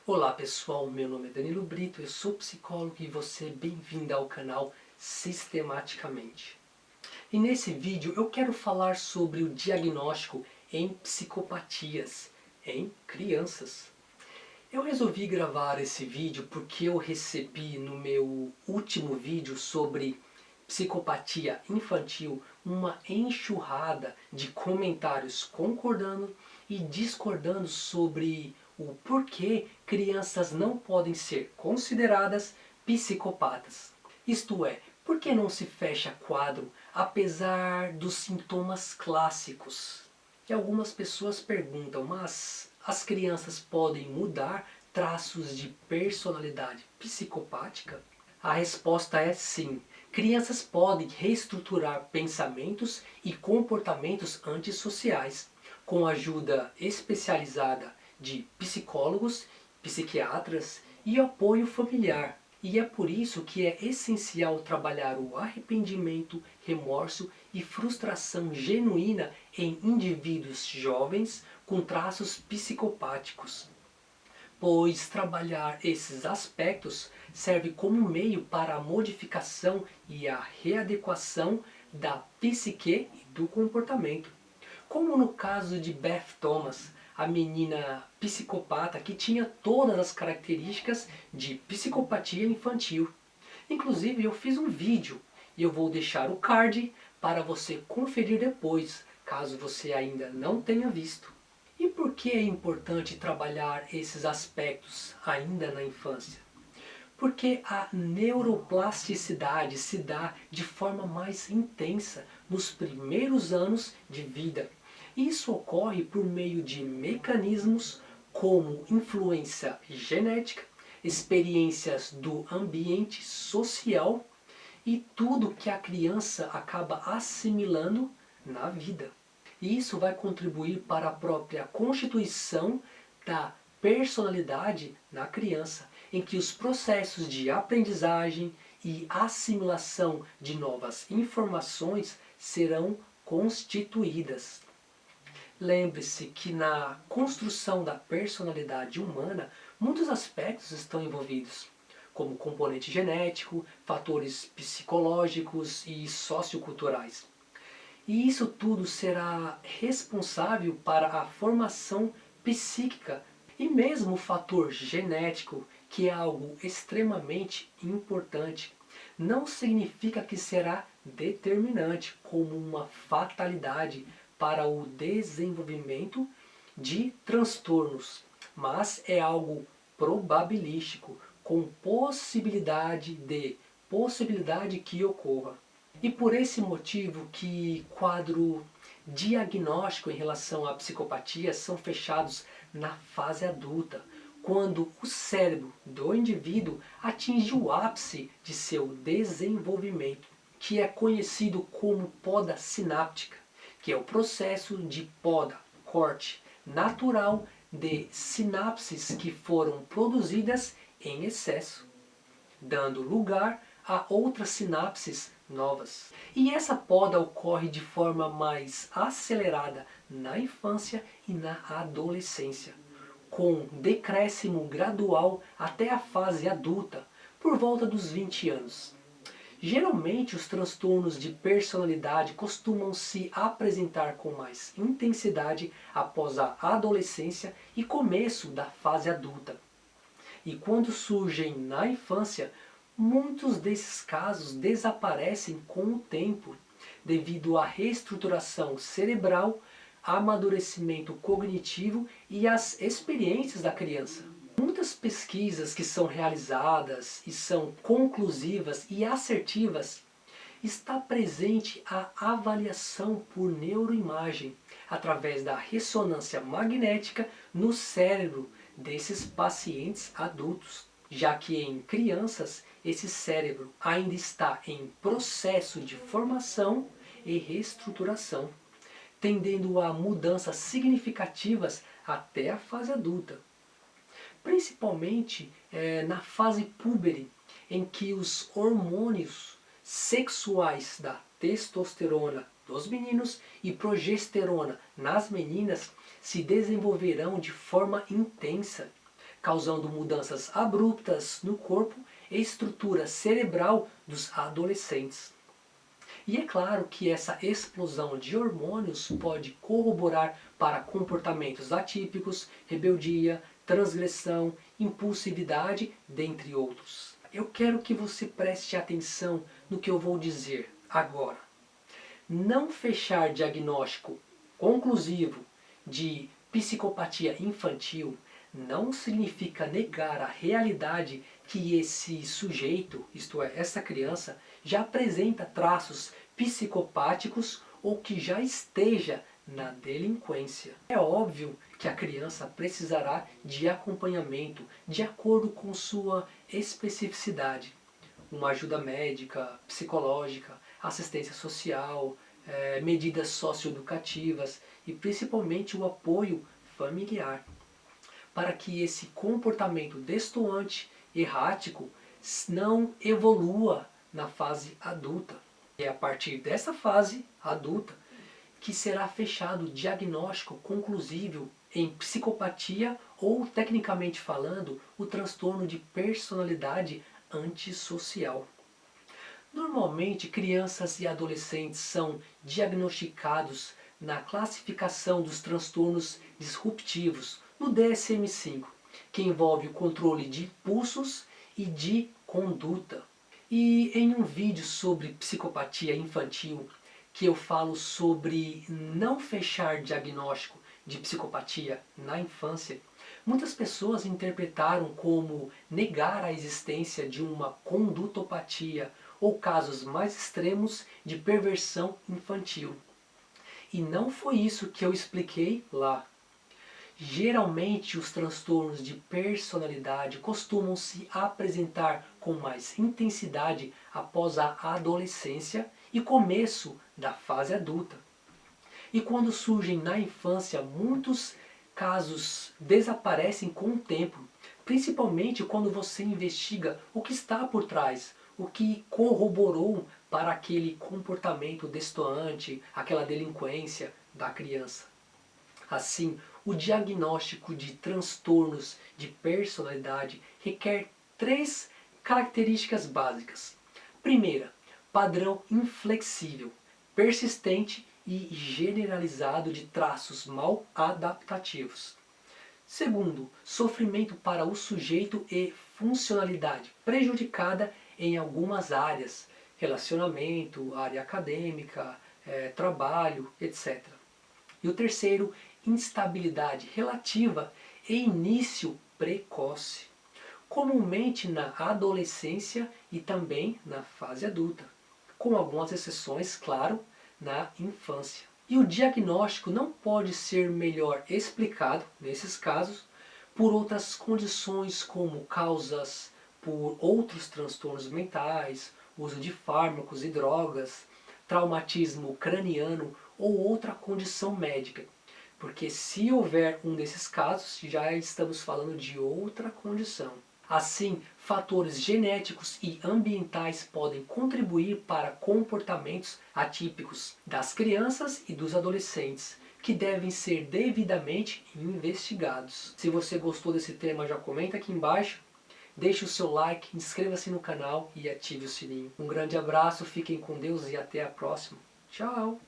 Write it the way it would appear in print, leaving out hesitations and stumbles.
Olá pessoal, meu nome é Danilo Brito, eu sou psicólogo e você é bem-vindo ao canal Sistematicamente. E nesse vídeo eu quero falar sobre o diagnóstico em psicopatias em crianças. Eu resolvi gravar esse vídeo porque eu recebi no meu último vídeo sobre psicopatia infantil uma enxurrada de comentários concordando e discordando sobre o porquê crianças não podem ser consideradas psicopatas. Isto é, por que não se fecha quadro apesar dos sintomas clássicos? E algumas pessoas perguntam, mas as crianças podem mudar traços de personalidade psicopática? A resposta é sim. Crianças podem reestruturar pensamentos e comportamentos antissociais com ajuda especializada de psicólogos, psiquiatras e apoio familiar. E é por isso que é essencial trabalhar o arrependimento, remorso e frustração genuína em indivíduos jovens com traços psicopáticos, pois trabalhar esses aspectos serve como meio para a modificação e a readequação da psique e do comportamento. Como no caso de Beth Thomas, a menina psicopata que tinha todas as características de psicopatia infantil. Inclusive eu fiz um vídeo e eu vou deixar o card para você conferir depois, caso você ainda não tenha visto. E por que é importante trabalhar esses aspectos ainda na infância? Porque a neuroplasticidade se dá de forma mais intensa nos primeiros anos de vida. Isso ocorre por meio de mecanismos como influência genética, experiências do ambiente social e tudo que a criança acaba assimilando na vida. E isso vai contribuir para a própria constituição da personalidade na criança, em que os processos de aprendizagem e assimilação de novas informações serão constituídas. Lembre-se que na construção da personalidade humana, muitos aspectos estão envolvidos, como componente genético, fatores psicológicos e socioculturais. E isso tudo será responsável para a formação psíquica e mesmo o fator genético, que é algo extremamente importante, não significa que será determinante como uma fatalidade para o desenvolvimento de transtornos, mas é algo probabilístico, com possibilidade que ocorra. E por esse motivo que quadro diagnóstico em relação à psicopatia são fechados na fase adulta, quando o cérebro do indivíduo atinge o ápice de seu desenvolvimento, que é conhecido como poda sináptica, que é o processo de poda, corte natural de sinapses que foram produzidas em excesso, dando lugar a outras sinapses novas. E essa poda ocorre de forma mais acelerada na infância e na adolescência, com decréscimo gradual até a fase adulta, por volta dos 20 anos. Geralmente os transtornos de personalidade costumam se apresentar com mais intensidade após a adolescência e começo da fase adulta. E quando surgem na infância, muitos desses casos desaparecem com o tempo, devido à reestruturação cerebral, amadurecimento cognitivo e às experiências da criança. Muitas pesquisas que são realizadas e são conclusivas e assertivas, está presente a avaliação por neuroimagem, através da ressonância magnética no cérebro desses pacientes adultos, já que em crianças esse cérebro ainda está em processo de formação e reestruturação, tendendo a mudanças significativas até a fase adulta. Principalmente na fase púbere, em que os hormônios sexuais da testosterona dos meninos e progesterona nas meninas se desenvolverão de forma intensa, causando mudanças abruptas no corpo e estrutura cerebral dos adolescentes. E é claro que essa explosão de hormônios pode corroborar para comportamentos atípicos, rebeldia, transgressão, impulsividade, dentre outros. Eu quero que você preste atenção no que eu vou dizer agora. Não fechar diagnóstico conclusivo de psicopatia infantil não significa negar a realidade que esse sujeito, isto é, essa criança, já apresenta traços psicopáticos ou que já esteja na delinquência. É óbvio que a criança precisará de acompanhamento de acordo com sua especificidade. Uma ajuda médica, psicológica, assistência social, medidas socioeducativas e principalmente o apoio familiar, para que esse comportamento destoante, errático, não evolua na fase adulta. É a partir dessa fase adulta que será fechado o diagnóstico conclusivo em psicopatia ou, tecnicamente falando, o transtorno de personalidade antissocial. Normalmente, crianças e adolescentes são diagnosticados na classificação dos transtornos disruptivos, no DSM-5, que envolve o controle de impulsos e de conduta. E em um vídeo sobre psicopatia infantil, que eu falo sobre não fechar diagnóstico de psicopatia na infância, muitas pessoas interpretaram como negar a existência de uma condutopatia ou casos mais extremos de perversão infantil. E não foi isso que eu expliquei lá. Geralmente os transtornos de personalidade costumam se apresentar com mais intensidade após a adolescência e começo da fase adulta. E quando surgem na infância, muitos casos desaparecem com o tempo, principalmente quando você investiga o que está por trás, o que corroborou para aquele comportamento destoante, aquela delinquência da criança. Assim, o diagnóstico de transtornos de personalidade requer 3 características básicas. Primeira, padrão inflexível, persistente e generalizado de traços mal adaptativos. Segundo, sofrimento para o sujeito e funcionalidade prejudicada em algumas áreas, relacionamento, área acadêmica, trabalho, etc. E o terceiro, instabilidade relativa e início precoce, comumente na adolescência e também na fase adulta, com algumas exceções, claro, na infância. E o diagnóstico não pode ser melhor explicado, nesses casos, por outras condições como causas por outros transtornos mentais, uso de fármacos e drogas, traumatismo craniano ou outra condição médica. Porque se houver um desses casos, já estamos falando de outra condição. Assim, fatores genéticos e ambientais podem contribuir para comportamentos atípicos das crianças e dos adolescentes, que devem ser devidamente investigados. Se você gostou desse tema, já comenta aqui embaixo, deixe o seu like, inscreva-se no canal e ative o sininho. Um grande abraço, fiquem com Deus e até a próxima. Tchau!